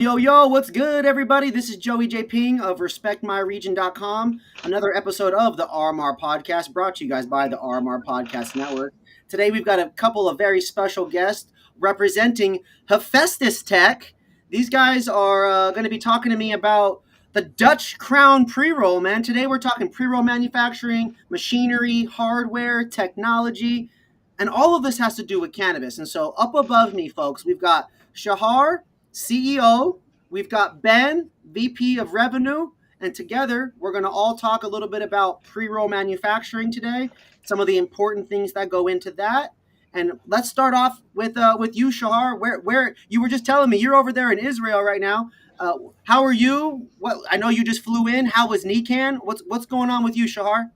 Yo, what's good, everybody? This is Joey J. Ping of RespectMyRegion.com. Another episode of the RMR Podcast brought to you guys by the RMR Podcast Network. Today, we've got a couple of very special guests representing Hefestus Tech. These guys are going to be talking to me about the Dutch Crown pre-roll, man. Today, we're talking pre-roll manufacturing, machinery, hardware, technology, and all of this has to do with cannabis. And so, up above me, folks, we've got Shahar, CEO. We've got Ben, VP of Revenue, and together we're going to all talk a little bit about pre-roll manufacturing today, some of the important things that go into that. And let's start off with you, Shahar. Where you were just telling me you're over there in Israel right now. How are you? What I know you just flew in. How was Nikan? What's going on with you, Shahar?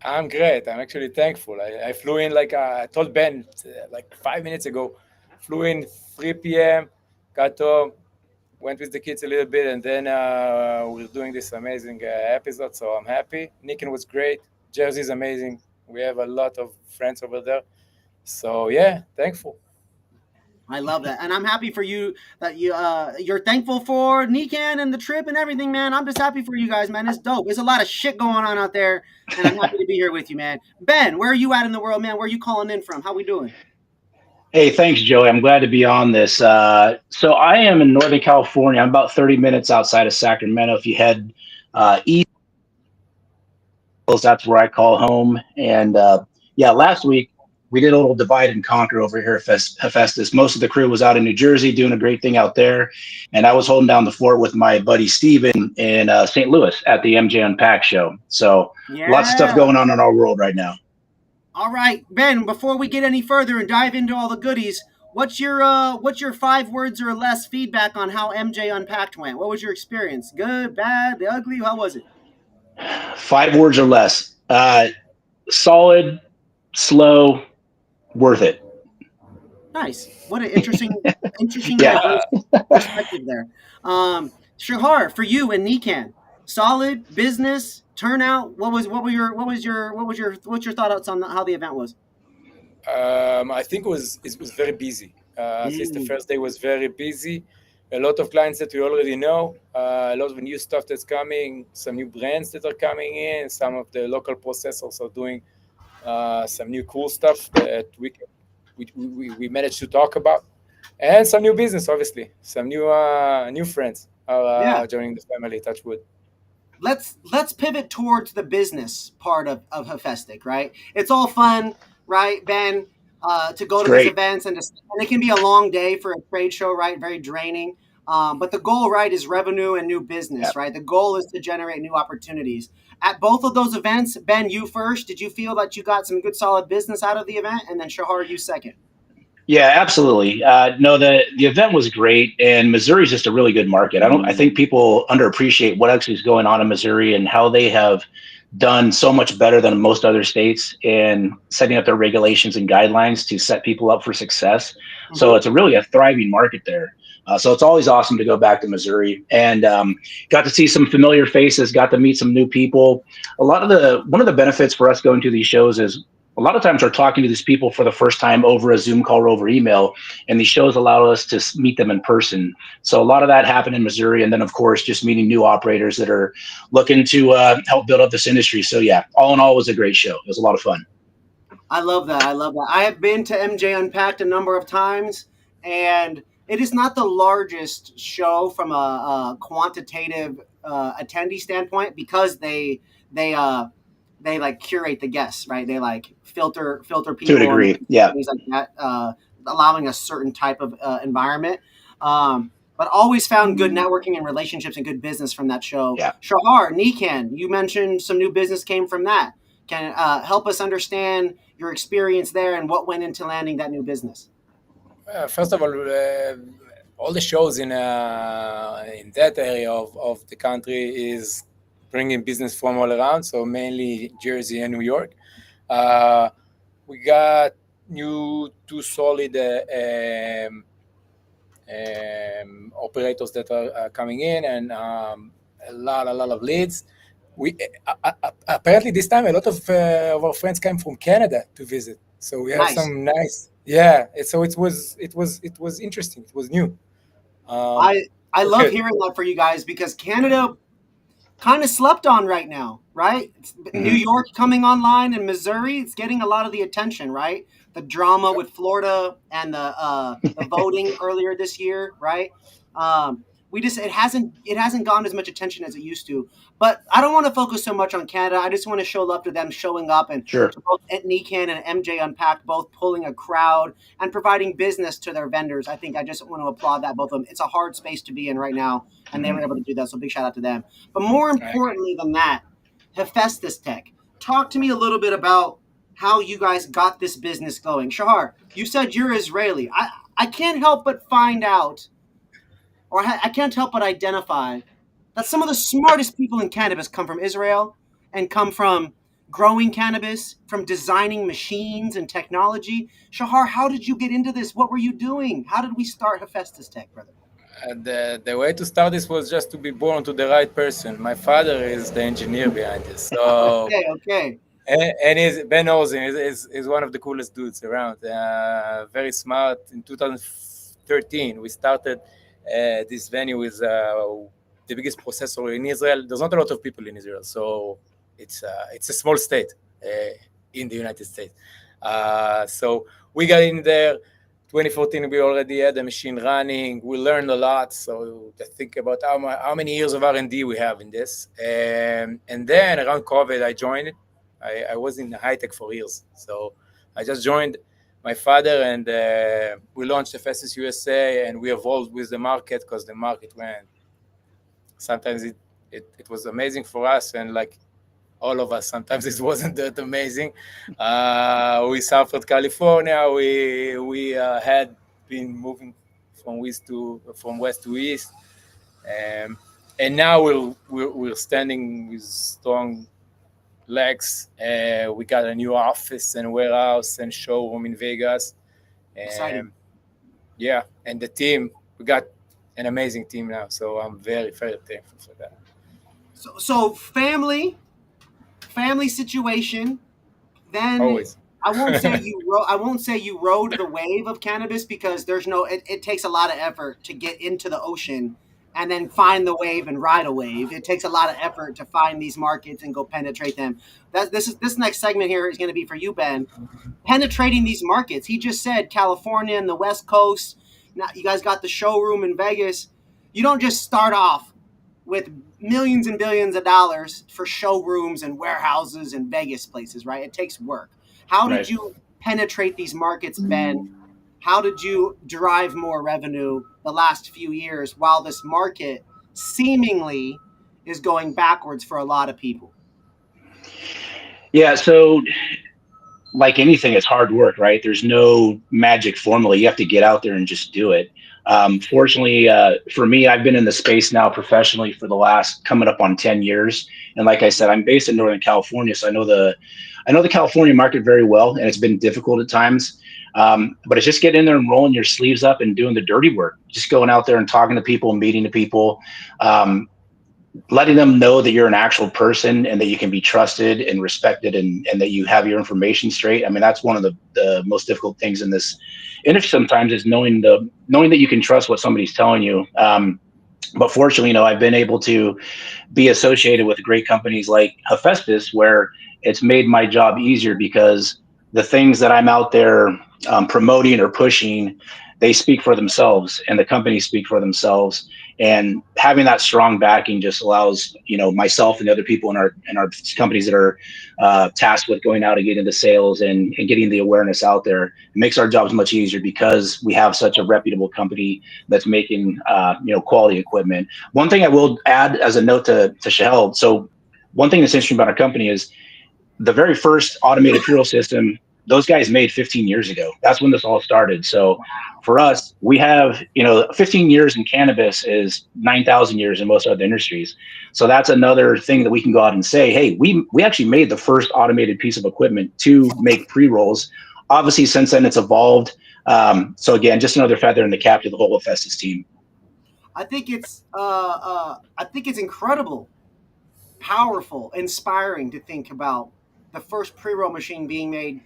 I'm great. I'm actually thankful. I flew in I told Ben like 5 minutes ago. Flew in 3 p.m. Got home, went with the kids a little bit, and then we're doing this amazing episode. So I'm happy. Nikan was great. Jersey's amazing. We have a lot of friends over there. So yeah, thankful. I love that, and I'm happy for you that you're thankful for Nikan and the trip and everything, man. I'm just happy for you guys, man. It's dope. There's a lot of shit going on out there, and I'm happy to be here with you, man. Ben, where are you at in the world, man? Where are you calling in from? How we doing? Hey, thanks, Joey. I'm glad to be on this. So I am in Northern California. I'm about 30 minutes outside of Sacramento. If you head east, that's where I call home. And last week we did a little divide and conquer over here at Hefestus. Most of the crew was out in New Jersey doing a great thing out there. And I was holding down the fort with my buddy Steven in St. Louis at the MJ Unpacked show. So lots of stuff going on in our world right now. All right, Ben, before we get any further and dive into all the goodies, what's your 5 words or less feedback on how MJ Unpacked went? What was your experience? Good, bad, the ugly? How was it? 5 words or less. Solid, slow, worth it. Nice. What an interesting perspective there. Shahar, for you and Nikan, solid business turnout. What's your thoughts on how the event was? I think it was very busy. At least the first day was very busy. A lot of clients that we already know, a lot of new stuff that's coming, some new brands that are coming in, some of the local processors are doing some new cool stuff that we managed to talk about, and some new business, obviously, some new friends are joining the family. Touch wood. Let's pivot towards the business part of Hefestic, right? It's all fun, right, Ben? To go to these events and it can be a long day for a trade show, right? Very draining. But the goal, right, is revenue and new business, right? The goal is to generate new opportunities. At both of those events, Ben, you first. Did you feel that you got some good, solid business out of the event? And then Shahar, you second. Yeah, absolutely. No, the event was great, and Missouri is just a really good market. I think people underappreciate what actually is going on in Missouri and how they have done so much better than most other states in setting up their regulations and guidelines to set people up for success. So it's really a thriving market there. So it's always awesome to go back to Missouri, and got to see some familiar faces, got to meet some new people. One of the benefits for us going to these shows is a lot of times we're talking to these people for the first time over a Zoom call or over email, and these shows allow us to meet them in person. So a lot of that happened in Missouri. And then, of course, just meeting new operators that are looking to help build up this industry. So, yeah, all in all, it was a great show. It was a lot of fun. I love that. I have been to MJ Unpacked a number of times, and it is not the largest show from a quantitative attendee standpoint because they like curate the guests, right? They like filter people to a degree, things like that, allowing a certain type of environment. But always found good networking and relationships and good business from that show. Yeah. Shahar, Nikan, you mentioned some new business came from that. Can help us understand your experience there and what went into landing that new business? First of all the shows in that area of the country is bringing business from all around, so mainly Jersey and New York. We got two solid operators that are coming in, and a lot of leads. We apparently this time a lot of our friends came from Canada to visit, so we have some nice. Yeah, so it was interesting. It was new. I love hearing that for you guys because Canada kind of slept on right now, right? New York coming online and Missouri, it's getting a lot of the attention, right? The drama with Florida and the voting earlier this year, right? We just it hasn't gotten as much attention as it used to. But I don't want to focus so much on Canada. I just want to show love to them showing up and Sure. to both Nikan and MJ Unpacked both pulling a crowd and providing business to their vendors. I just want to applaud that both of them. It's a hard space to be in right now, and they were able to do that. So big shout out to them. But more importantly than that, Hefestus Tech. Talk to me a little bit about how you guys got this business going. Shahar, you said you're Israeli. I can't help but find out, or I can't help but identify that some of the smartest people in cannabis come from Israel and come from growing cannabis, from designing machines and technology. Shahar, how did you get into this? What were you doing? How did we start Hefestus Tech, brother? The way to start this was just to be born to the right person. My father is the engineer behind this, so Okay. and Ben Arreguy is one of the coolest dudes around. Very smart. In 2013, we started this venue with the biggest processor in Israel. There's not a lot of people in Israel, so it's a small state in the United States. So we got in there. 2014, we already had the machine running. We learned a lot. So to think about how many years of R&D we have in this. And then around COVID, I joined it. I was in high tech for years. So I just joined my father and we launched the Hefestus USA and we evolved with the market because the market went. Sometimes it was amazing for us and like all of us. Sometimes it wasn't that amazing. We suffered California. We had been moving from west to east, and now we're standing with strong legs. We got a new office and warehouse and showroom in Vegas. Exciting. Yeah, and the team, we got an amazing team now. So I'm very, very thankful for that. So family situation. Then Always. I won't say you rode the wave of cannabis because it takes a lot of effort to get into the ocean and then find the wave and ride a wave. It takes a lot of effort to find these markets and go penetrate them. This next segment here is going to be for you, Ben. Penetrating these markets. He just said California and the West Coast. Now you guys got the showroom in Vegas. You don't just start off with millions and billions of dollars for showrooms and warehouses and Vegas places, right? It takes work. How did you penetrate these markets, Ben? How did you derive more revenue the last few years while this market seemingly is going backwards for a lot of people? Yeah, so like anything, it's hard work, right? There's no magic formula. You have to get out there and just do it. Fortunately, for me, I've been in the space now professionally for the last coming up on 10 years. And like I said, I'm based in Northern California, so I know the California market very well, and it's been difficult at times. But it's just getting in there and rolling your sleeves up and doing the dirty work, just going out there and talking to people, meeting the people, letting them know that you're an actual person and that you can be trusted and respected and that you have your information straight. I mean, that's one of the most difficult things in this industry sometimes is knowing that you can trust what somebody's telling you. But fortunately, I've been able to be associated with great companies like Hefestus, where it's made my job easier because the things that I'm out there promoting or pushing, they speak for themselves and the companies speak for themselves. And having that strong backing just allows, myself and the other people in our companies that are tasked with going out and getting the sales and getting the awareness out there. It makes our jobs much easier because we have such a reputable company that's making, quality equipment. One thing I will add as a note to Shahel. So one thing that's interesting about our company is the very first automated pre-roll system, those guys made 15 years ago. That's when this all started. So for us, we have, 15 years in cannabis is 9,000 years in most other industries. So that's another thing that we can go out and say, hey, we actually made the first automated piece of equipment to make pre-rolls. Obviously, since then it's evolved. So again, just another feather in the cap to the whole Hefestus team. I think it's incredible, powerful, inspiring to think about the first pre-roll machine being made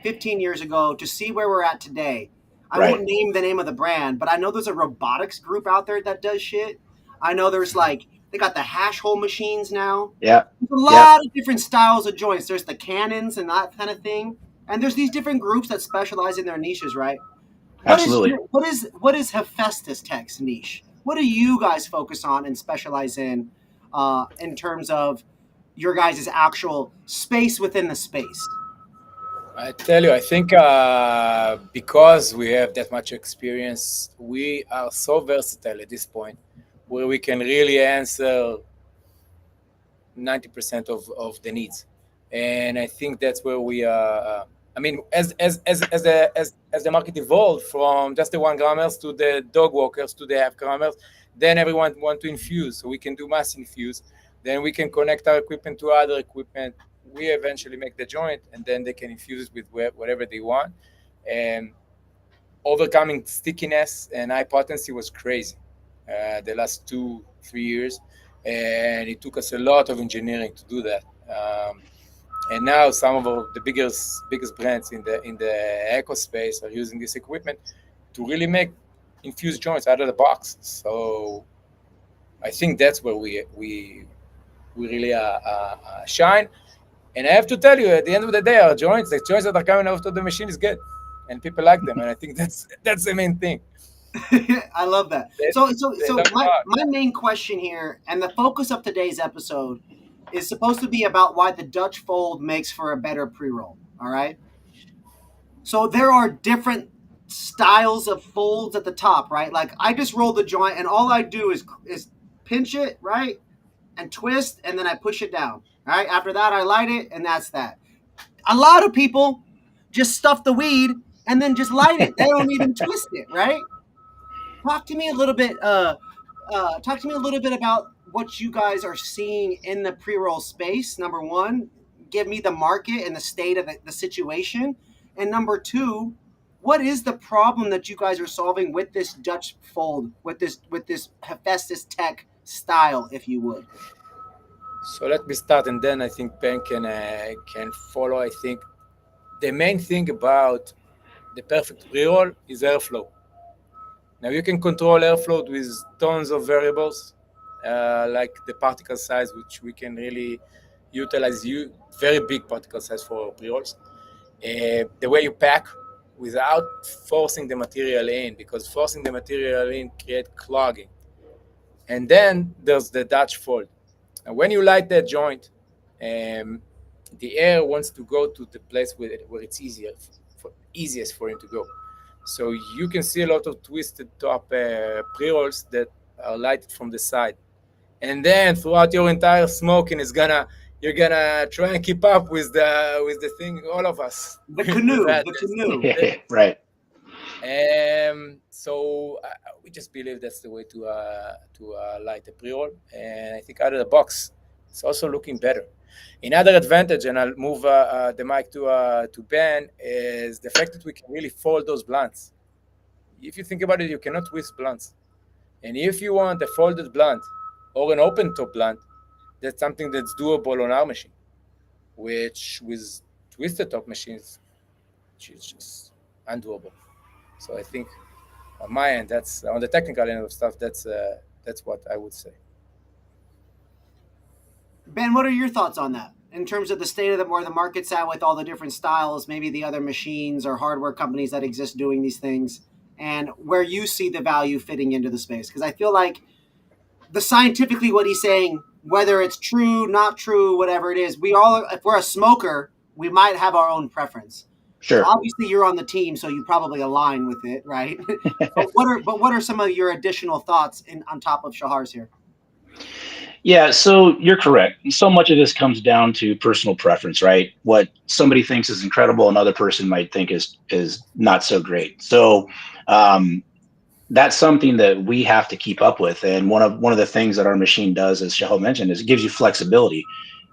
15 years ago to see where we're at today. I won't name the name of the brand, but I know there's a robotics group out there that does shit. I know there's like they got the hash hole machines now. Yeah. There's a lot of different styles of joints. There's the cannons and that kind of thing. And there's these different groups that specialize in their niches, right? Absolutely. What is Hefestus Tech's niche? What do you guys focus on and specialize in terms of your guys' actual space within the space? I tell you, I think because we have that much experience, we are so versatile at this point where we can really answer 90% of the needs. And I think that's where we are. I mean, as the market evolved from just the 1 grammers to the dog walkers to the half grammers, then everyone want to infuse, so we can do mass infuse. Then we can connect our equipment to other equipment. We eventually make the joint, and then they can infuse it with whatever they want. And overcoming stickiness and high potency was crazy the last 2-3 years, and it took us a lot of engineering to do that. And now some of the biggest brands in the eco space are using this equipment to really make infused joints out of the box. So I think that's where we really shine. And I have to tell you, at the end of the day, the joints that are coming out of the machine is good, and people like them. And I think that's the main thing. I love that. So my main question here, and the focus of today's episode, is supposed to be about why the Dutch fold makes for a better pre-roll. All right. So there are different styles of folds at the top, right? Like I just roll the joint, and all I do is pinch it, right, and twist, and then I push it down. All right. After that, I light it, and that's that. A lot of people just stuff the weed and then just light it. They don't even twist it, right? Talk to me a little bit. Talk to me a little bit about what you guys are seeing in the pre-roll space. Number one, give me the market and the state of the situation. And number two, what is the problem that you guys are solving with this Dutch fold, with this Hefestus Tech style, if you would? So let me start, and then I think Ben can follow. I think the main thing about the perfect pre-roll is airflow. Now you can control airflow with tons of variables, like the particle size, which we can really utilize. Very big particle size for pre-rolls. The way you pack without forcing the material in, because forcing the material in creates clogging. And then there's the Dutch fold. And when you light that joint, the air wants to go to the place where it's easiest for him to go. So you can see a lot of twisted top pre-rolls that are lighted from the side. And then throughout your entire smoking, you're gonna try and keep up with the thing. All of us. The canoe. Right. So we just believe that's the way to light a pre-roll, and I think out of the box, it's also looking better. Another advantage, and I'll move the mic to Ben, is the fact that we can really fold those blunts. If you think about it, you cannot twist blunts, and if you want a folded blunt or an open top blunt, that's something that's doable on our machine, which with twisted top machines, it's just undoable. So I think on my end, that's on the technical end of stuff. That's what I would say. Ben, what are your thoughts on that in terms of the state of where the market's at with all the different styles, maybe the other machines or hardware companies that exist doing these things, and where you see the value fitting into the space? Because I feel like the scientifically what he's saying, whether it's true, not true, whatever it is, if we're a smoker, we might have our own preference. Sure. So obviously, you're on the team, so you probably align with it, right? But what are some of your additional thoughts on top of Shahar's here? Yeah, so you're correct. So much of this comes down to personal preference, right? What somebody thinks is incredible, another person might think is not so great. So that's something that we have to keep up with. And one of the things that our machine does, as Shahar mentioned, is it gives you flexibility.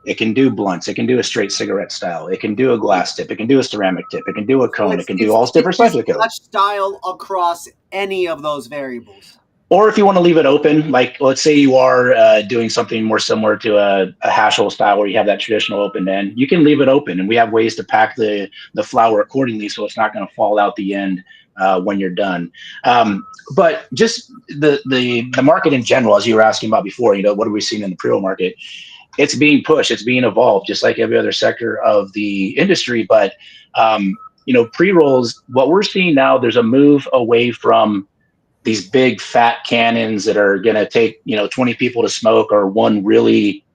It can do blunts. It can do a straight cigarette style. It can do a glass tip. It can do a ceramic tip. It can do a cone. It can do all different types of cones. Style across any of those variables. Or if you want to leave it open, like let's say you are doing something more similar to a hash hole style where you have that traditional open end, you can leave it open. And we have ways to pack the flower accordingly so it's not going to fall out the end when you're done. But just the market in general, as you were asking about before, what are we seeing in the pre-roll market? It's being pushed, it's being evolved, just like every other sector of the industry. But pre-rolls, what we're seeing now, there's a move away from these big fat cannons that are going to take 20 people to smoke, or one really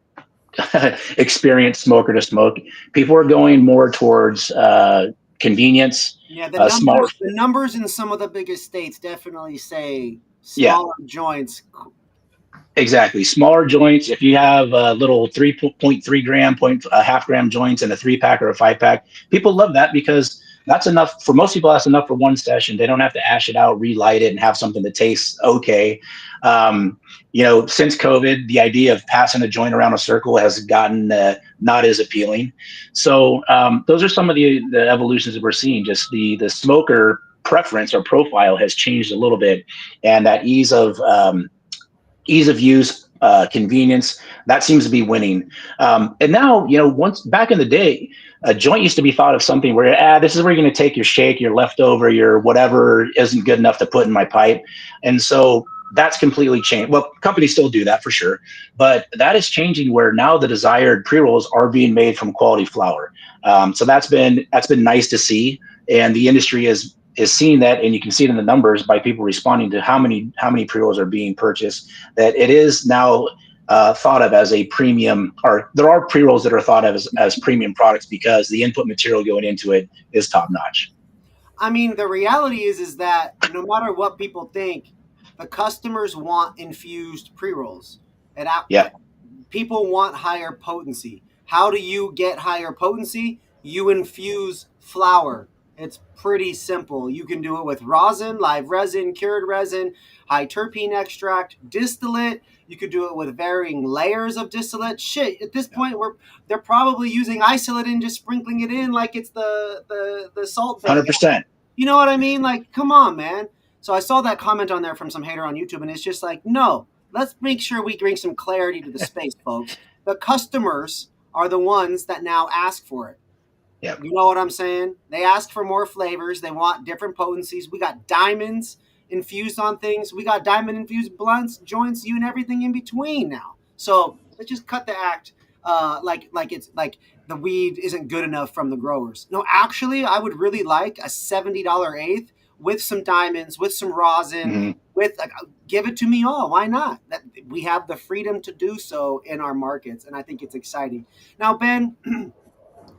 experienced smoker to smoke. People are going more towards convenience. Yeah, the numbers in some of the biggest states definitely say smaller joints. Exactly. Smaller joints. If you have a little 3.3 gram, half gram joints in a 3-pack or a 5-pack, people love that because that's enough for most people. That's enough for one session. They don't have to ash it out, relight it, and have something that tastes okay. Since COVID, the idea of passing a joint around a circle has gotten not as appealing. So those are some of the evolutions that we're seeing. Just the smoker preference or profile has changed a little bit, and that ease of use, convenience, that seems to be winning. And now, once back in the day, a joint used to be thought of something where, this is where you're going to take your shake, your leftover, your whatever isn't good enough to put in my pipe. And so that's completely changed. Well, companies still do that for sure, but that is changing where now the desired pre-rolls are being made from quality flower. So that's been nice to see. And the industry is seeing that, and you can see it in the numbers by people responding to how many pre-rolls are being purchased, that it is now thought of as a premium, or there are pre-rolls that are thought of as premium products because the input material going into it is top notch. I mean, the reality is that no matter what people think, the customers want infused pre-rolls. And people want higher potency. How do you get higher potency? You infuse flower. It's pretty simple. You can do it with rosin, live resin, cured resin, high terpene extract, distillate. You could do it with varying layers of distillate. Shit, at this point, they're probably using isolate and just sprinkling it in like it's the salt. 100%. You know what I mean? Like, come on, man. So I saw that comment on there from some hater on YouTube, and it's just like, no, let's make sure we bring some clarity to the space, folks. The customers are the ones that now ask for it. Yep. You know what I'm saying? They ask for more flavors. They want different potencies. We got diamonds infused on things. We got diamond infused blunts, joints, you and everything in between now. So let's just cut the act like it's like the weed isn't good enough from the growers. No, actually, I would really like a $70 eighth with some diamonds, with some rosin, with give it to me all. Why not? We have the freedom to do so in our markets, and I think it's exciting. Now, Ben,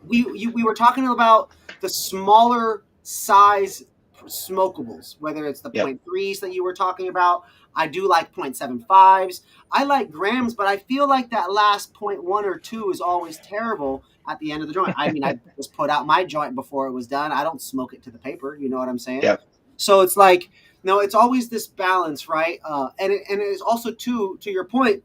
we were talking about the smaller size smokables, whether it's the 0.3s that you were talking about. I do like 0.75s. I like grams, but I feel like that last 0.1 or 2 is always terrible at the end of the joint. I mean, I just put out my joint before it was done. I don't smoke it to the paper. You know what I'm saying? Yep. So it's like, it's always this balance, right? And it is also, to your point,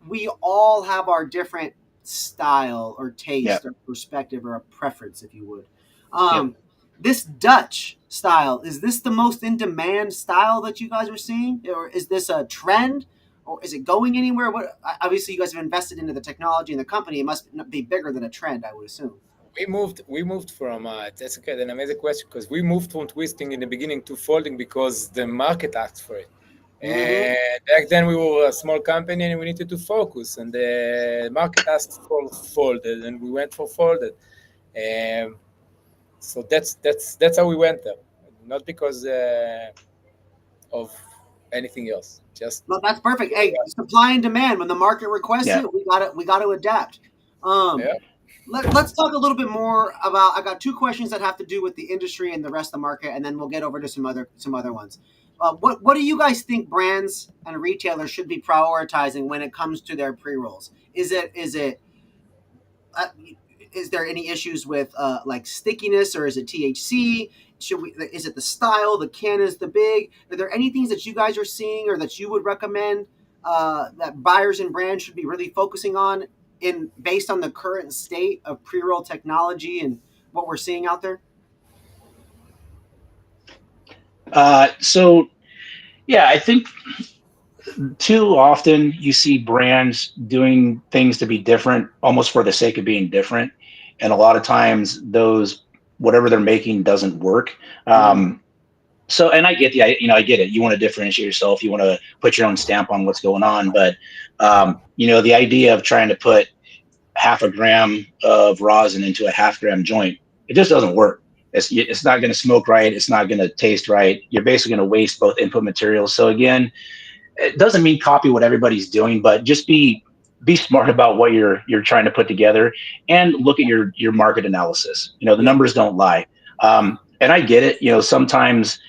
we all have our different style or taste or perspective or a preference, if you would. This Dutch style, is this the most in demand style that you guys are seeing, or is this a trend, or is it going anywhere? What, obviously you guys have invested into the technology and the company. It must be bigger than a trend, I would assume. We moved from that's an amazing question, because we moved from twisting in the beginning to folding because the market asked for it. And back then we were a small company and we needed to focus, and the market asked for folded, and we went for folded. So that's how we went there, not because of anything else. Just that's perfect. Hey, supply and demand. When the market requests it, we got to adapt. Let's talk a little bit more about. I got two questions that have to do with the industry and the rest of the market, and then we'll get over to some other ones. What do you guys think brands and retailers should be prioritizing when it comes to their pre-rolls? Is there any issues with like stickiness, or is it THC? Is it the style? The can is the big. Are there any things that you guys are seeing or that you would recommend that buyers and brands should be really focusing on based on the current state of pre-roll technology and what we're seeing out there? I think too often you see brands doing things to be different almost for the sake of being different. And a lot of times whatever they're making doesn't work. So, and I get I get it. You want to differentiate yourself. You want to put your own stamp on what's going on. But, the idea of trying to put half a gram of rosin into a half gram joint, it just doesn't work. It's not going to smoke right. It's not going to taste right. You're basically going to waste both input materials. So again, it doesn't mean copy what everybody's doing, but just be smart about what you're trying to put together and look at your market analysis. The Yeah. numbers don't lie. And I get it. Sometimes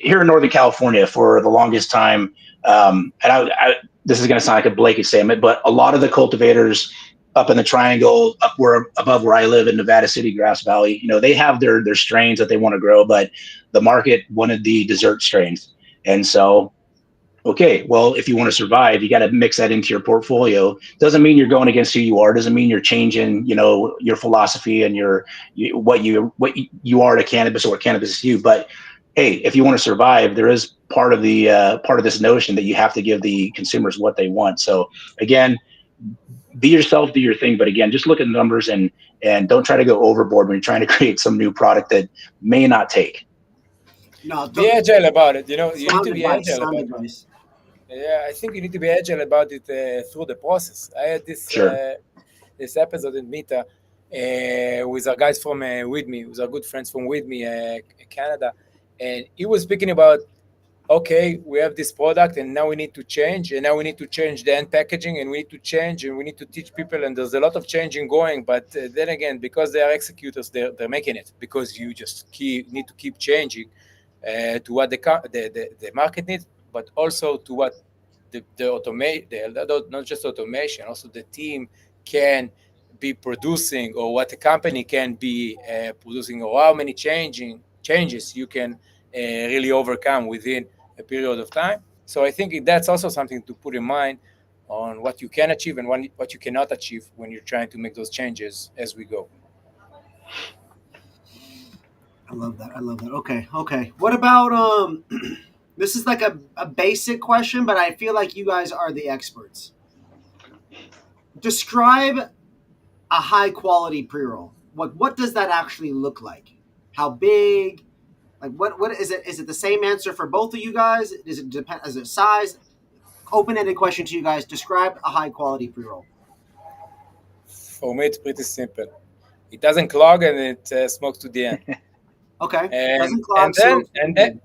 here in Northern California for the longest time, and this is going to sound like a blanket statement, but a lot of the cultivators up in the triangle, above where I live in Nevada City, Grass Valley, they have their strains that they want to grow, but the market wanted the dessert strains. And so, okay, well, if you want to survive, you got to mix that into your portfolio. Doesn't mean you're going against who you are. Doesn't mean you're changing, your philosophy and what you are to cannabis or what cannabis is to you. But hey, if you want to survive, there is part of this notion that you have to give the consumers what they want. So again, be yourself, do your thing. But again, just look at the numbers and don't try to go overboard when you're trying to create some new product that may not take. No, Be agile about it. You need sound to be advice. agile Sound about it. advice. Yeah, I think you need to be agile about it through the process. I had Sure. this episode in Mita with our guys from with me, with our good friends from with me, Canada, and he was speaking about, okay, we have this product and now we need to change, and now we need to change the end packaging, and we need to change, and we need to teach people, and there's a lot of changing going. But then again, because they are executors, they're making it, because you just need to keep changing to what the market needs, but also to what not just automation, also the team can be producing, or what the company can be producing, or how many changes you can really overcome within a period of time. So I think that's also something to put in mind on what you can achieve and what you cannot achieve when you're trying to make those changes as we go. I love that. I love that. Okay. Okay. What about this is like a basic question, but I feel like you guys are the experts. Describe a high quality pre-roll. What does that actually look like? How big? Like what is it? Is it the same answer for both of you guys? Does it depend? Is it size? Open ended question to you guys. Describe a high quality pre-roll. For me, it's pretty simple. It doesn't clog, and it smokes to the end. Okay. And Doesn't clog, smokes to the end.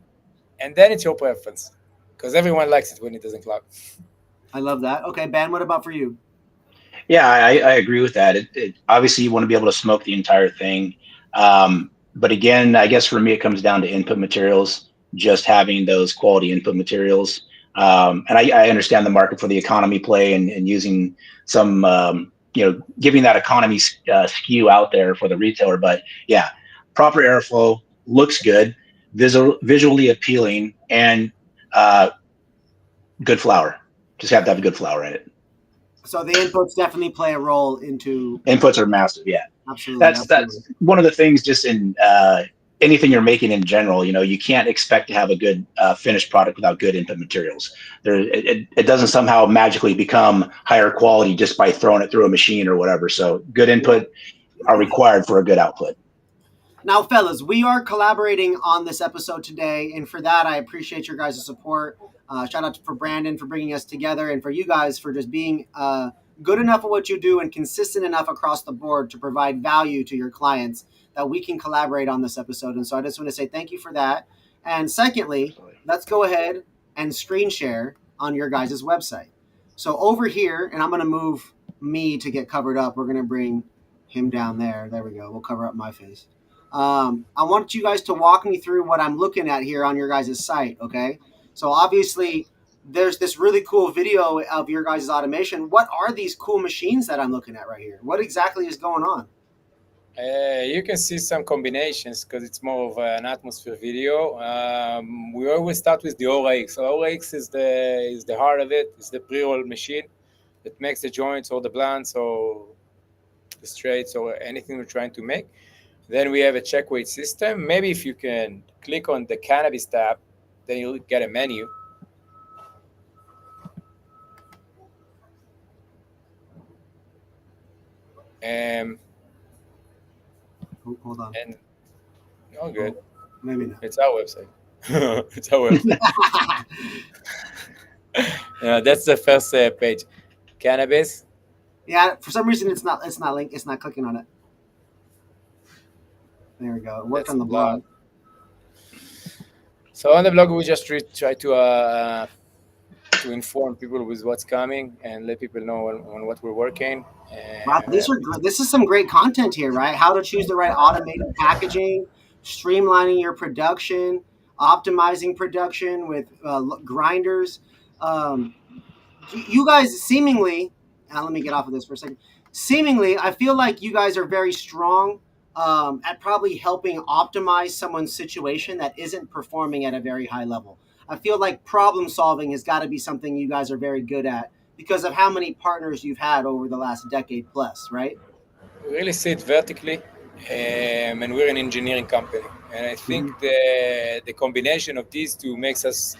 and then it's your preference, because everyone likes it when it doesn't clog. I love that. Okay, Ben, what about for you? Yeah, I agree with that. Obviously, you want to be able to smoke the entire thing. But again, I guess for me, it comes down to input materials, just having those quality input materials. And I understand the market for the economy play and using some, giving that economy skew out there for the retailer. But yeah, proper airflow, looks good, visually appealing, and uh, good flour. Just have to have a good flour in it. So the inputs definitely play a role into Inputs are massive. Yeah. absolutely, That's absolutely. one of the things just in anything you're making in general. You can't expect to have a good finished product without good input materials. It doesn't somehow magically become higher quality just by throwing it through a machine or whatever. So good input are required for a good output. Now, fellas, we are collaborating on this episode today, and for that, I appreciate your guys' support. Shout out for Brandon for bringing us together, and for you guys for just being good enough at what you do and consistent enough across the board to provide value to your clients that we can collaborate on this episode. And so I just want to say thank you for that. And secondly, let's go ahead and screen share on your guys' website. So over here, and I'm going to move me to get covered up. We're going to bring him down there. There we go. We'll cover up my face. I want you guys to walk me through what I'm looking at here on your guys' site, okay? So obviously, there's this really cool video of your guys' automation. What are these cool machines that I'm looking at right here? What exactly is going on? You can see some combinations because it's more of an atmosphere video. We always start with the ORX. So ORX is the heart of it. It's the pre-roll machine that makes the joints or the blunts or the straights or anything we're trying to make. Then we have a check weight system. Maybe if you can click on the cannabis tab, then you'll get a menu. Um, Hold on. and oh, good. Maybe not. It's our website. It's how we're that's the first page. Cannabis. Yeah, for some reason it's not it's not clicking on it. There we go. It worked That's on the the blog. So on the blog, we just try to inform people with what's coming and let people know on what we're working. Wow, And these are this is some great content here, right? How to choose the right automated packaging, streamlining your production, optimizing production with grinders. Um, you guys seemingly, let me get off of this for a second. Seemingly, I feel like you guys are very strong at probably helping optimize someone's situation that isn't performing at a very high level. I feel like problem solving has got to be something you guys are very good at because of how many partners you've had over the last decade plus, right? we really see it vertically, and we're an engineering company. And I think Mhm. the combination of these two makes us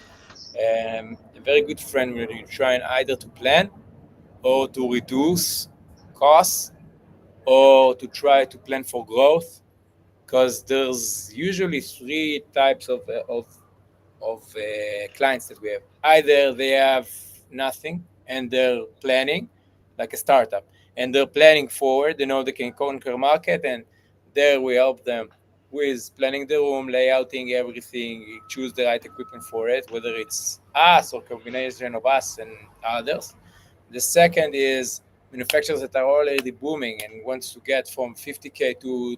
a very good friend when you're trying either to plan or to reduce costs or to try to plan for growth, because there's usually three types of clients that we have. Either they have nothing and they're planning, like a startup, and they're planning forward. They know they can conquer market, and there we help them with planning the room, layouting everything, choose the right equipment for it, whether it's us or combination of us and others. The second is manufacturers that are already booming and wants to get from 50K to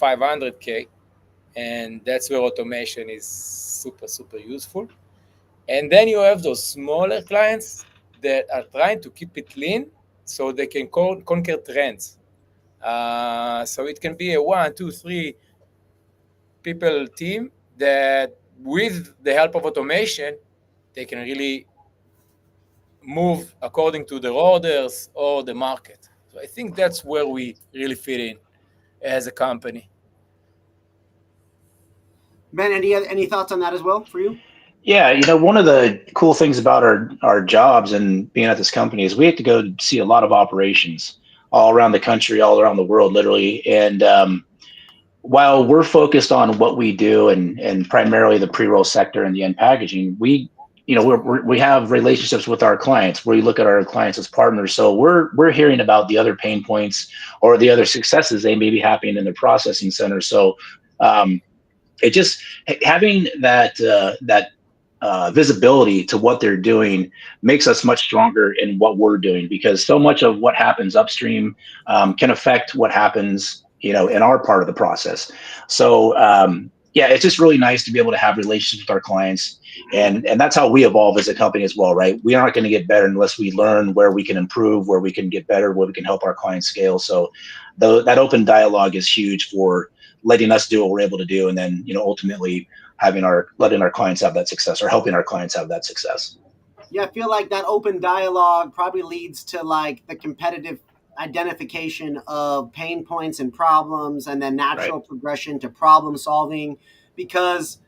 500K, and that's where automation is super useful. And then you have those smaller clients that are trying to keep it lean so they can conquer trends. So it can be a 1, 2, 3 people team that, with the help of automation, they can really move according to the orders or the market. So I think that's where we really fit in as a company. Ben, any thoughts on that as well for you? Yeah, one of the cool things about our jobs and being at this company is we have to go see a lot of operations all around the country, all around the world, literally. And while we're focused on what we do and primarily the pre-roll sector and the end packaging, we have relationships with our clients. We look at our clients as partners, so we're hearing about the other pain points or the other successes they may be happening in the processing center. So it just having that visibility to what they're doing makes us much stronger in what we're doing, because so much of what happens upstream can affect what happens, in our part of the process. So yeah, it's just really nice to be able to have relationships with our clients, and that's how we evolve as a company as well, right? We aren't going to get better unless we learn where we can improve, where we can get better, where we can help our clients scale. So that open dialogue is huge for letting us do what we're able to do, and then ultimately letting our clients have that success, or helping our clients have that success. Yeah, I feel like that open dialogue probably leads to like the competitive identification of pain points and problems, and then Right. natural progression to problem solving, because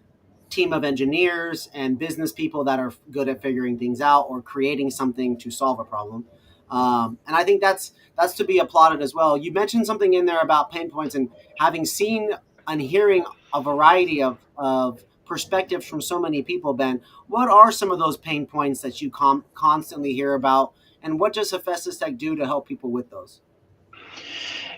team of engineers and business people that are good at figuring things out or creating something to solve a problem. And I think that's to be applauded as well. You mentioned something in there about pain points, and having seen and hearing a variety of perspectives from so many people, Ben, what are some of those pain points that you constantly hear about, and what does Hefestus Tech do to help people with those?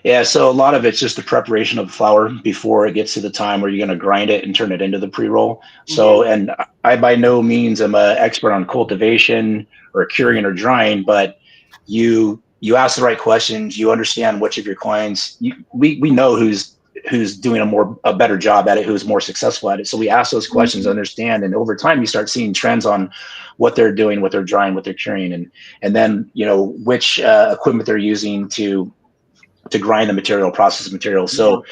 Yeah, so a lot of it's just the preparation of the flour before it gets to the time where you're going to grind it and turn it into the pre-roll. So, Mm-hmm. and I by no means am an expert on cultivation or curing or drying, but you ask the right questions, you understand which of your clients, we know who's doing a better job at it, who's more successful at it. So we ask those questions, understand, and over time you start seeing trends on what they're doing, what they're drying, what they're curing, and then which equipment they're using to grind the material, process the material. Yeah. So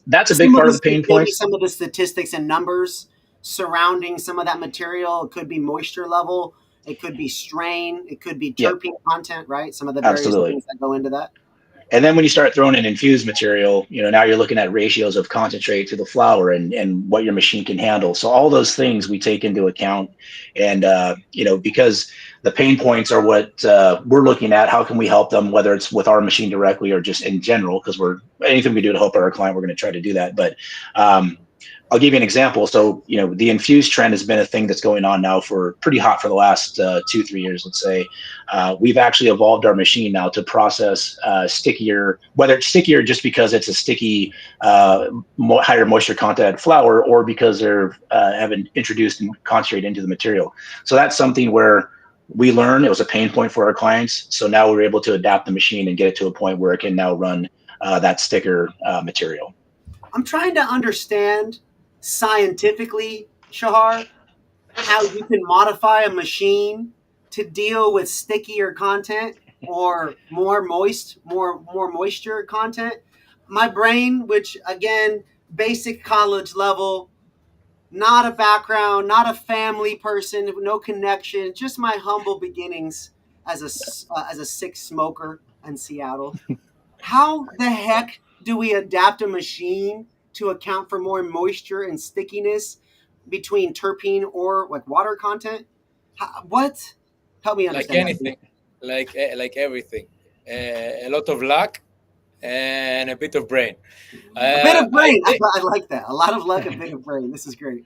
that's a big part of the pain Maybe points. some of the statistics and numbers surrounding some of that material. It could be moisture level, it could be strain, it could be Yep, terpene content, right? Some of the various absolutely. things that go into that. And then when you start throwing in infused material, now you're looking at ratios of concentrate to the flour and what your machine can handle. So all those things we take into account. And, because the pain points are what we're looking at, how can we help them, whether it's with our machine directly or just in general, because anything we do to help our client, we're going to try to do that. But I'll give you an example. So, the infused trend has been a thing that's going on now for pretty hot for the last 2-3 years, let's say. We've actually evolved our machine now to process stickier, whether it's stickier just because it's a sticky, higher moisture content flower, or because they're have been introduced and concentrated into the material. So that's something where we learned it was a pain point for our clients. So now we're able to adapt the machine and get it to a point where it can now run that sticker material. I'm trying to understand scientifically, Shahar, how you can modify a machine to deal with stickier content or more moisture content. My brain, which again, basic college level, not a background, not a family person, no connection, just my humble beginnings as a sick smoker in Seattle. How the heck do we adapt a machine to account for more moisture and stickiness between terpene or like water content? What? Help me Like understand that. anything, like everything, a lot of luck and a bit of brain. A bit of I brain. think I like that. A lot of luck, a bit of brain. This is great.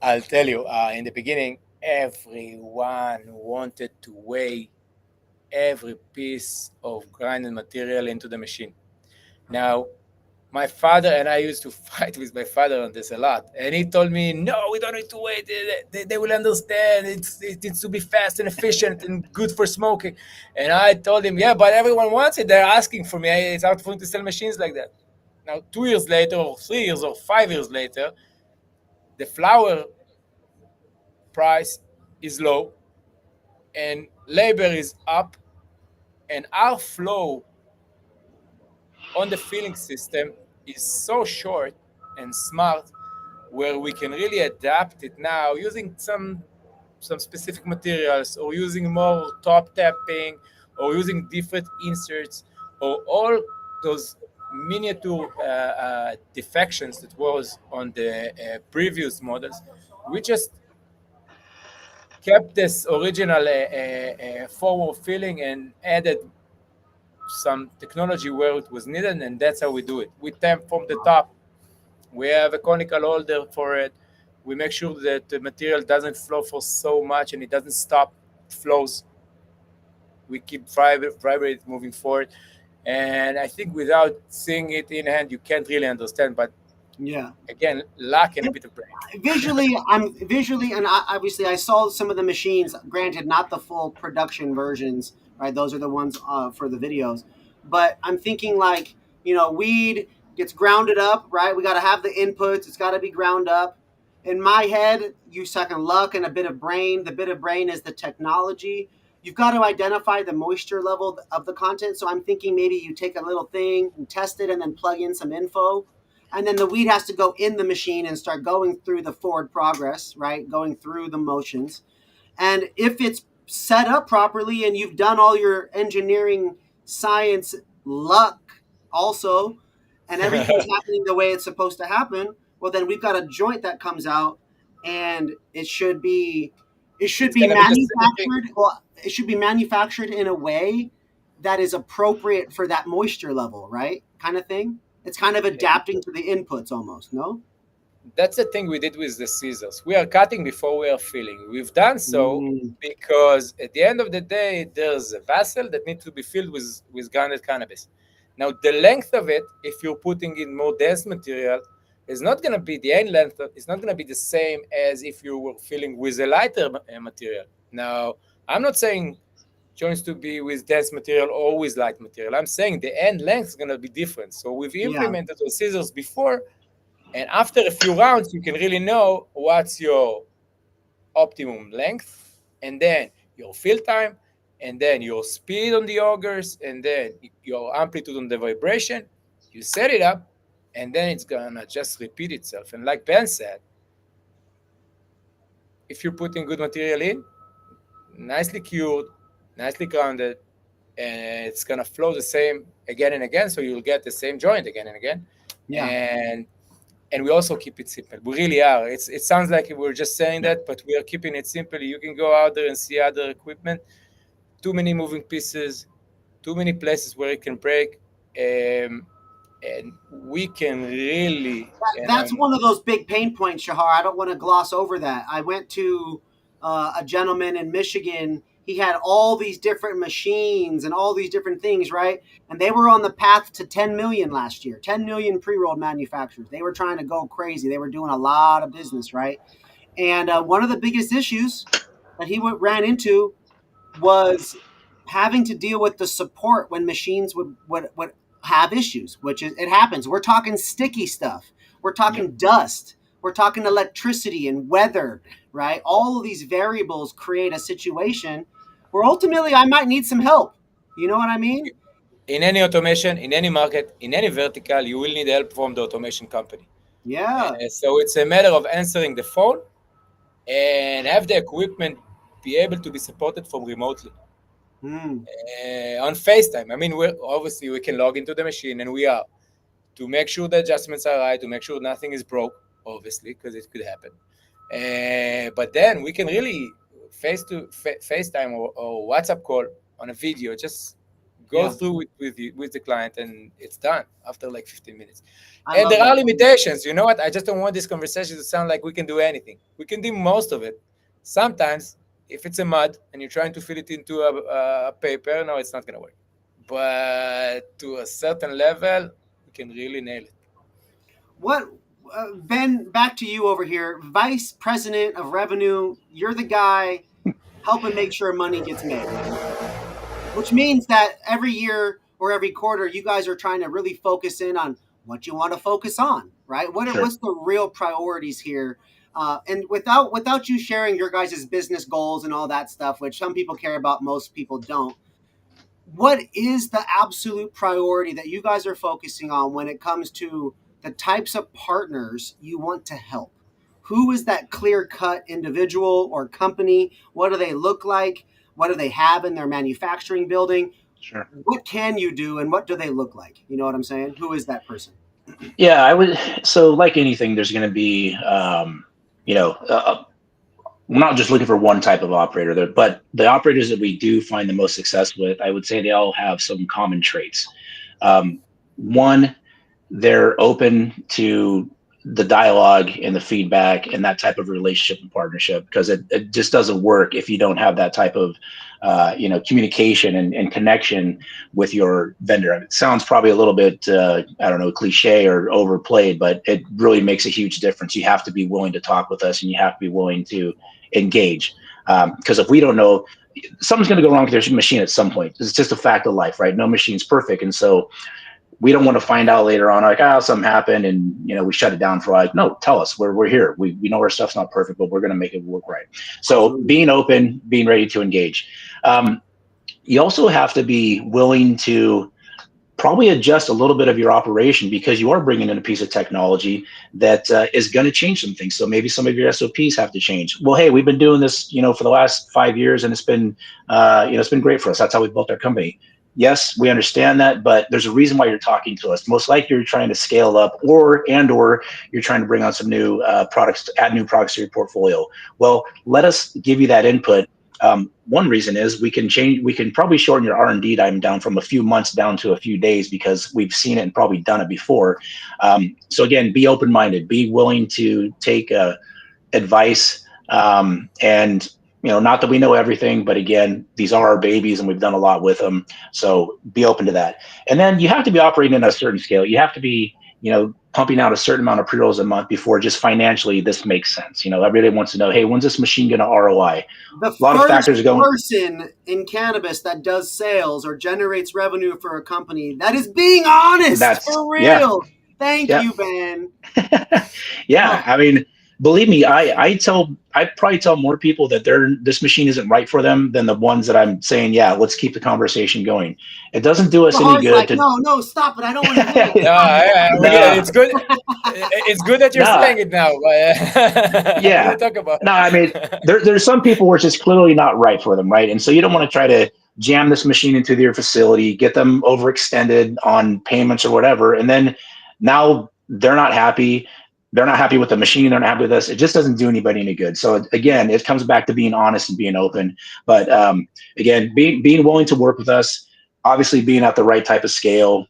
I'll tell you. In the beginning, everyone wanted to weigh every piece of grinding material into the machine. Now, my father and I used to fight with my father on this a lot, and he told me, "No, we don't need to wait. They will understand. It needs to be fast and efficient and good for smoking." And I told him, "Yeah, but everyone wants it. They're asking for me. It's hard for me to sell machines like that." Now, 2 years later, or 3 years, or 5 years later, the flower price is low and labor is up, and our flow on the filling system is so short and smart, where we can really adapt it now using some specific materials, or using more top tapping, or using different inserts, or all those miniature defections that was on the previous models. We just kept this original form of filling and added some technology where it was needed, and that's how we do it. We tamp from the top. We have a conical holder for it. We make sure that the material doesn't flow for so much and it doesn't stop flows. We keep vibrate moving forward. And I think without seeing it in hand, you can't really understand. But Yeah. again, luck and a bit of brain. Visually, and obviously, I saw some of the machines. Granted, not the full production versions, right? Those are the ones for the videos. But I'm thinking like, weed gets grounded up, right? We got to have the inputs. It's got to be ground up. In my head, you second luck and a bit of brain. The bit of brain is the technology. You've got to identify the moisture level of the content. So I'm thinking maybe you take a little thing and test it, and then plug in some info, and then the weed has to go in the machine and start going through the forward progress, right? Going through the motions. And if it's set up properly and you've done all your engineering, science, luck also, and everything's happening the way it's supposed to happen, well, then we've got a joint that comes out, and it should It's be gonna be the same thing. manufactured. Well, it should be manufactured in a way that is appropriate for that moisture level, right? Kind of thing. It's kind of adapting to the inputs almost, no? That's the thing we did with the scissors. We are cutting before we are filling. We've done so Mm, because at the end of the day, there's a vessel that needs to be filled with grounded cannabis. Now, the length of it, if you're putting in more dense material, is not going to be the end length. It's not going to be the same as if you were filling with a lighter material. Now, I'm not saying joints to be with dense material or with light material. I'm saying the end length is going to be different. So we've yeah, implemented those scissors before, and after a few rounds, you can really know what's your optimum length, and then your fill time, and then your speed on the augers, and then your amplitude on the vibration. You set it up, and then it's gonna just repeat itself. And like Ben said, if you're putting good material in, nicely cured, nicely grounded, and it's gonna flow the same again and again, so you'll get the same joint again and again. yeah, And we also keep it simple. We really are. It sounds like we're just saying that, but we are keeping it simple. You can go out there and see other equipment. Too many moving pieces, too many places where it can break. and we can really. And That's one of those big pain points, Shahar. I don't want to gloss over that. I went to a gentleman in Michigan. He had all these different machines and all these different things, right? And they were on the path to 10 million last year, 10 million pre-rolled manufacturers. They were trying to go crazy. They were doing a lot of business, right? And one of the biggest issues that he ran into was having to deal with the support when machines would have issues, which is it happens. We're talking sticky stuff. We're talking dust. We're talking electricity and weather, right? All of these variables create a situation where ultimately I might need some help. You know what I mean? In any automation, in any market, in any vertical, you will need help from the automation company. Yeah. So it's a matter of answering the phone and have the equipment be able to be supported from remotely. On FaceTime. I mean, obviously we can log into the machine, and we are to make sure the adjustments are right, to make sure nothing is broke, obviously, because it could happen. But then we can really FaceTime or WhatsApp call on a video, just go through it with the client, and it's done after like 15 minutes. And there are limitations. You know what? I just don't want this conversation to sound like we can do anything. We can do most of it. Sometimes, if it's a mud and you're trying to fill it into a paper, no, it's not going to work. But to a certain level, we can really nail it. What, Ben, back to you over here, Vice President of Revenue. You're the guy helping make sure money gets made, which means that every year or every quarter, you guys are trying to really focus in on what you want to focus on, right? What's the real priorities here? And without you sharing your guys' business goals and all that stuff, which some people care about, most people don't, what is the absolute priority that you guys are focusing on when it comes to the types of partners you want to help? Who is that clear-cut individual or company? What do they look like? What do they have in their manufacturing building? Sure. What can you do and what do they look like? You know what I'm saying? Who is that person? Yeah, I would. So like anything, there's going to be, we're not just looking for one type of operator there, but the operators that we do find the most success with, I would say they all have some common traits. One, they're open to the dialogue and the feedback and that type of relationship and partnership, because it just doesn't work if you don't have that type of communication and connection with your vendor. It sounds probably a little bit cliche or overplayed, but it really makes a huge difference. You have to be willing to talk with us, and you have to be willing to engage, because if we don't know, something's going to go wrong with their machine at some point. It's just a fact of life, right? No machine's perfect, and so we don't want to find out later on, like, something happened and, we shut it down for like, no, tell us, we're here. We know our stuff's not perfect, but we're going to make it work right. So being open, being ready to engage. You also have to be willing to probably adjust a little bit of your operation, because you are bringing in a piece of technology that is going to change some things. So maybe some of your SOPs have to change. Well, hey, we've been doing this, for the last 5 years, and it's been, it's been great for us. That's how we built our company. Yes, we understand that, but there's a reason why you're talking to us. Most likely you're trying to scale up, or you're trying to bring on some new products, add new products to your portfolio. Well, let us give you that input. One reason is we can probably shorten your R&D time down from a few months down to a few days, because we've seen it and probably done it before. So again, be open-minded, be willing to take advice, and not that we know everything, but again, these are our babies and we've done a lot with them. So be open to that. And then you have to be operating at a certain scale. You have to be, pumping out a certain amount of pre-rolls a month before just financially this makes sense. Everybody wants to know, hey, when's this machine going to ROI? The first person in cannabis that does sales or generates revenue for a company that is being honest. That's for real. Yeah. Thank you, Ben. Yeah. I mean, believe me, I probably tell more people that this machine isn't right for them than the ones that I'm saying, yeah, let's keep the conversation going. It doesn't do us any good. No, stop it. I don't want to hear it. Yeah, it's good. It's good that you're saying it now. Yeah. Talk about no, I mean, there's some people where it's just clearly not right for them, right? And so you don't want to try to jam this machine into their facility, get them overextended on payments or whatever, and then now they're not happy. They're not happy with the machine. They're not happy with us. It just doesn't do anybody any good. So again, it comes back to being honest and being open. But again, being willing to work with us, obviously being at the right type of scale.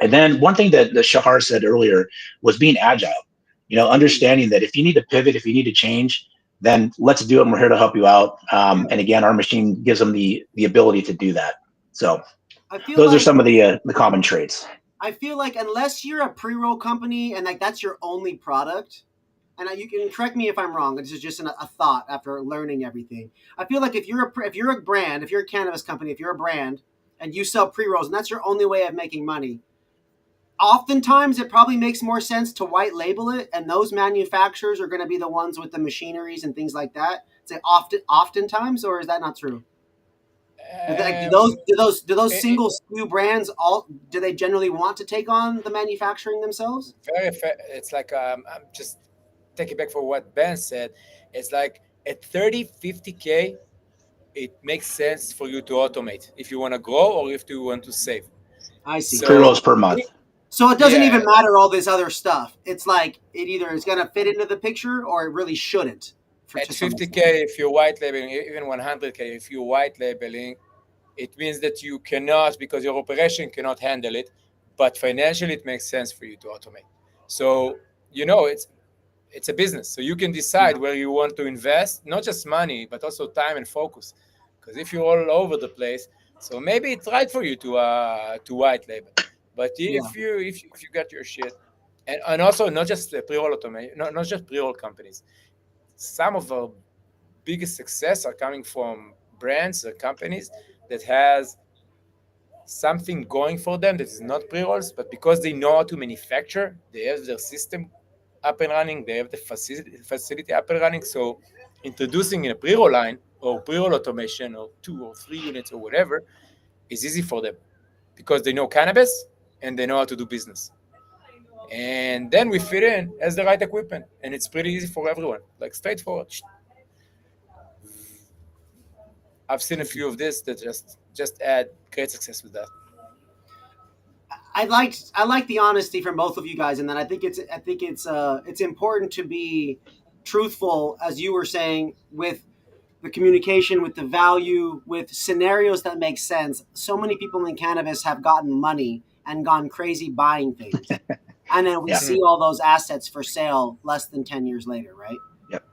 And then one thing that Shahar said earlier was being agile. Understanding that if you need to pivot, if you need to change, then let's do it. And we're here to help you out. And again, our machine gives them the ability to do that. So I feel those are like some of the common traits. I feel like unless you're a pre-roll company and like that's your only product, and you can correct me if I'm wrong. This is just a thought after learning everything. I feel like if you're a brand, if you're a cannabis company, if you're a brand, and you sell pre-rolls, and that's your only way of making money, oftentimes it probably makes more sense to white label it, and those manufacturers are going to be the ones with the machineries and things like that. Say oftentimes, or is that not true? Like, do those single SKU brands do they generally want to take on the manufacturing themselves? It's like I'm just taking back for what Ben said. It's like at 30-50K, it makes sense for you to automate if you want to grow or if you want to save. I see. Pre-rolls So per month. So it doesn't even matter all this other stuff. It's like it either is going to fit into the picture or it really shouldn't. At 50K, if you're white labeling, even 100K, if you're white labeling, it means that you cannot, because your operation cannot handle it, but financially it makes sense for you to automate. So, it's a business. So you can decide where you want to invest, not just money, but also time and focus. Because if you're all over the place, so maybe it's right for you to white label. But if you got your shit, and also not just pre-roll automation, not just pre-roll companies, some of our biggest success are coming from brands or companies that has something going for them that is not pre-rolls, but because they know how to manufacture, they have their system up and running, they have the facility up and running. So introducing a pre-roll line or pre-roll automation or 2 or 3 units or whatever is easy for them because they know cannabis and they know how to do business. And then we fit in as the right equipment, and it's pretty easy for everyone, like straightforward. I've seen a few of this that just add great success with that. I like the honesty from both of you guys, and then I think it's important to be truthful, as you were saying, with the communication, with the value, with scenarios that make sense. So many people in cannabis have gotten money and gone crazy buying things, and then we see all those assets for sale less than 10 years later, right? Yep.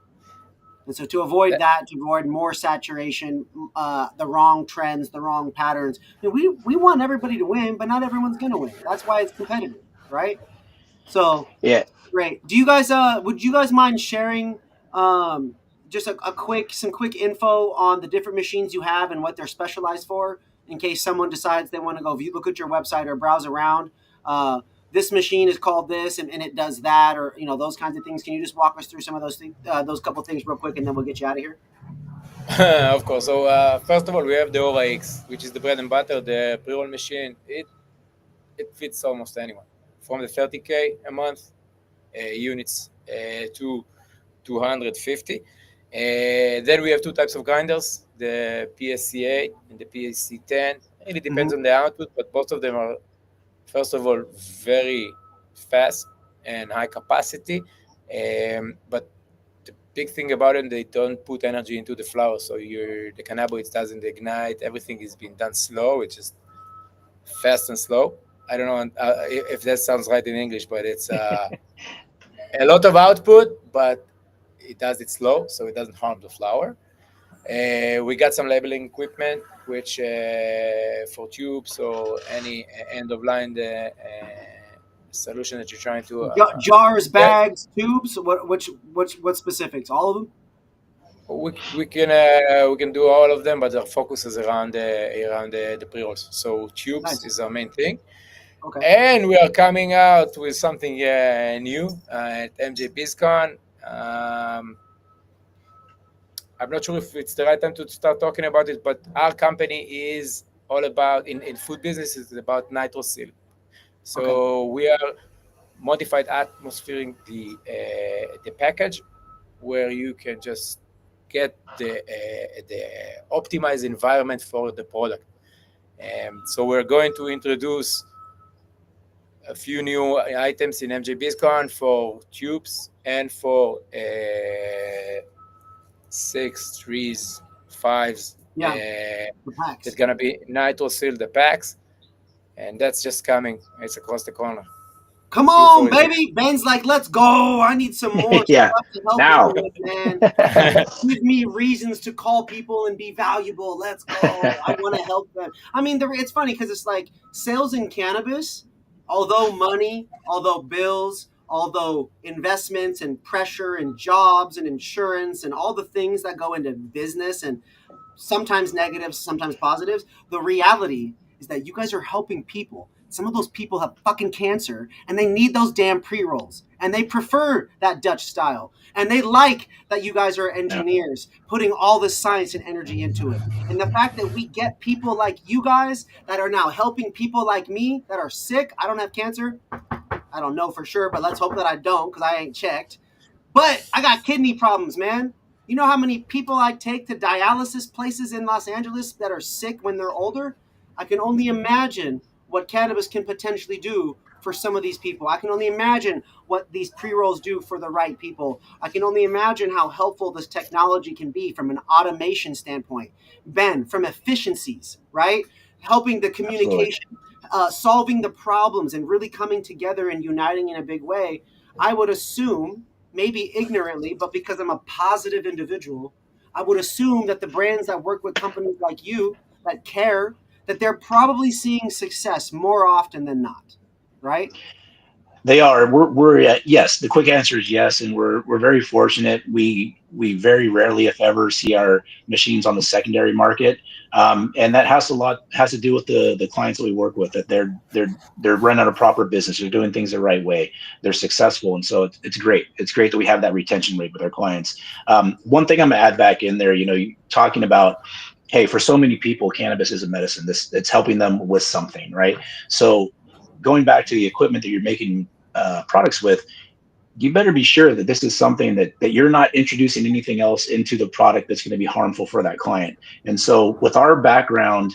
And so to avoid that, to avoid more saturation, the wrong trends, the wrong patterns, we want everybody to win, but not everyone's going to win. That's why it's competitive, right? So great. Do you guys would you guys mind sharing just some quick info on the different machines you have and what they're specialized for, in case someone decides they want to go look at your website or browse around? This machine is called this and it does that, or those kinds of things. Can you just walk us through some of those things, those couple things real quick, and then we'll get you out of here? Of course. So first of all, we have the Aura X, which is the bread and butter, the pre-roll machine. It fits almost anyone, from the 30K a month units to 250. Then we have 2 types of grinders, the PSC8 and the PSC10. It really depends on the output, but both of them are, first of all, very fast and high capacity. But the big thing about it, they don't put energy into the flower, so the cannabinoids doesn't ignite. Everything is being done slow. It's just fast and slow. I don't know if that sounds right in English, but it's a lot of output, but it does it slow, so it doesn't harm the flower. We got some labeling equipment, which for tubes or any end-of-line solution that you're trying to jars, bags, tubes. What specifics? All of them? We can do all of them, but our focus is around the pre-rolls. So tubes is our main thing. Okay. And we are coming out with something new at MJ BizCon. I'm not sure if it's the right time to start talking about it, but our company is all about, in food business, it's about nitrosil. So we are modified atmosphering the package, where you can just get the optimized environment for the product. So we're going to introduce a few new items in MJ BizCon for tubes and for 6, 3s, 5s. It's gonna be nitrosil, the packs. and that's just coming. It's across the corner. Come on, baby. Ben's like, let's go. I need some more Yeah. stuff to help Now. me with, man. Give me reasons to call people and be valuable. Let's go. I want to help them. I mean, it's funny because it's like sales in cannabis, although money, although bills, although investments and pressure and jobs and insurance and all the things that go into business and sometimes negatives, sometimes positives, the reality is that you guys are helping people. Some of those people have fucking cancer and they need those damn pre-rolls and they prefer that Dutch style and they like that you guys are engineers putting all this science and energy into it. And the fact that we get people like you guys that are now helping people like me that are sick. I don't have cancer. I don't know for sure, but let's hope that I don't because I ain't checked. But I got kidney problems, man. You know how many people I take to dialysis places in Los Angeles that are sick when they're older? I can only imagine what cannabis can potentially do for some of these people. I can only imagine what these pre-rolls do for the right people. I can only imagine how helpful this technology can be from an automation standpoint. Ben, from efficiencies, right? Helping the communication, solving the problems and really coming together and uniting in a big way. I would assume, maybe ignorantly, but because I'm a positive individual, I would assume that the brands that work with companies like you that care, that they're probably seeing success more often than not, right? They are. We're yes. The quick answer is yes, and we're very fortunate. We very rarely, if ever, see our machines on the secondary market, and that has to do with the clients that we work with. That they're running a proper business. They're doing things the right way. They're successful, and so it's great. It's great that we have that retention rate with our clients. One thing I'm gonna add back in there, talking about, hey, for so many people, cannabis is a medicine. It's helping them with something, right? So going back to the equipment that you're making products with, you better be sure that this is something that you're not introducing anything else into the product that's going to be harmful for that client. And so with our background,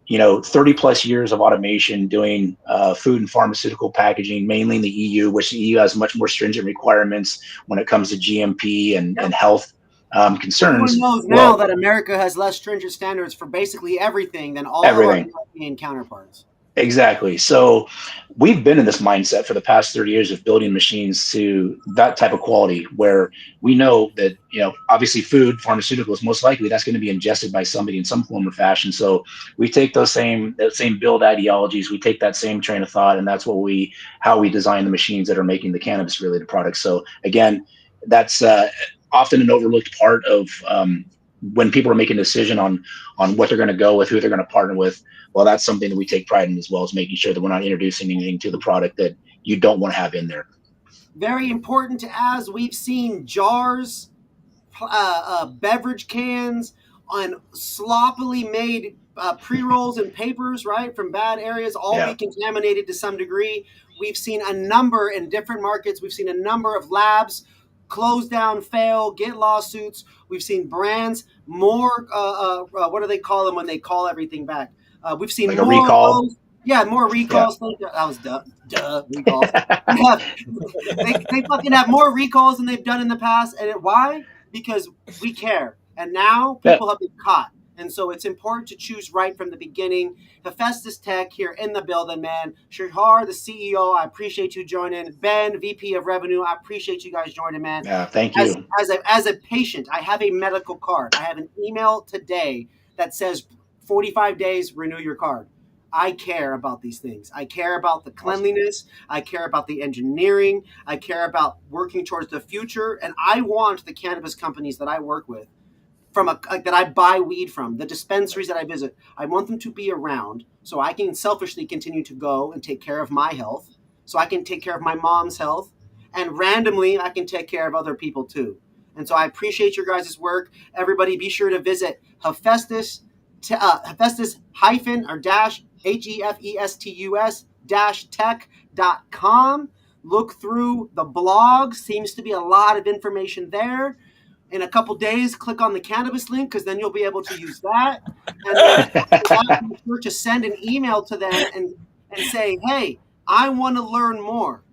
30 plus years of automation doing food and pharmaceutical packaging, mainly in the EU, which the EU has much more stringent requirements when it comes to GMP and health concerns. Everyone knows now that America has less stringent standards for basically everything than all of our European counterparts. Exactly. So we've been in this mindset for the past 30 years of building machines to that type of quality where we know that, obviously food, pharmaceuticals, most likely that's going to be ingested by somebody in some form or fashion. So we take that same build ideologies, we take that same train of thought, and that's how we design the machines that are making the cannabis related products. So again, that's often an overlooked part of when people are making a decision on what they're going to go with, who they're going to partner with. Well, that's something that we take pride in as well, as making sure that we're not introducing anything to the product that you don't want to have in there. Very important, as we've seen jars, beverage cans, on sloppily made pre-rolls and papers, right, from bad areas, all be contaminated to some degree. We've seen a number in different markets. We've seen a number of labs close down, fail, get lawsuits. We've seen brands more, what do they call them when they call everything back? We've seen more recall. More recalls. Yeah. That was recalls. they fucking have more recalls than they've done in the past. And why? Because we care. And now people have been caught. And so it's important to choose right from the beginning. Hefestus Tech here in the building, man. Shahar, the CEO, I appreciate you joining. Ben, VP of Revenue, I appreciate you guys joining, man. Yeah, thank you. As a patient, I have a medical card. I have an email today that says 45 days, renew your card. I care about these things. I care about the cleanliness. I care about the engineering. I care about working towards the future. And I want the cannabis companies that I work with, that I buy weed from, the dispensaries that I visit, I want them to be around so I can selfishly continue to go and take care of my health, so I can take care of my mom's health, and randomly I can take care of other people too. And so I appreciate your guys' work. Everybody be sure to visit Hefestus tech.com. Look through the blog. Seems to be a lot of information there. In a couple days, click on the cannabis link because then you'll be able to use that. And then be sure to send an email to them and say, hey, I want to learn more.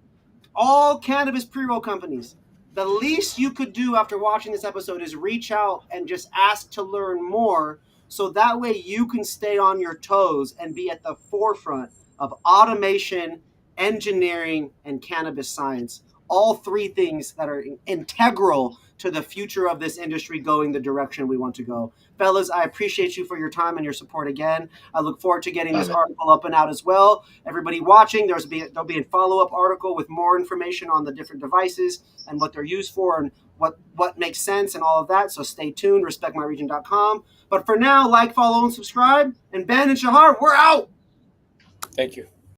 All cannabis pre-roll companies, the least you could do after watching this episode is reach out and just ask to learn more so that way you can stay on your toes and be at the forefront of automation, engineering, and cannabis science. All three things that are integral to the future of this industry going the direction we want to go. Fellas, I appreciate you for your time and your support again. I look forward to getting this article up and out as well. Everybody watching, there'll be a follow-up article with more information on the different devices and what they're used for and what makes sense and all of that. So stay tuned, respectmyregion.com. But for now, like, follow, and subscribe. And Ben and Shahar, we're out. Thank you.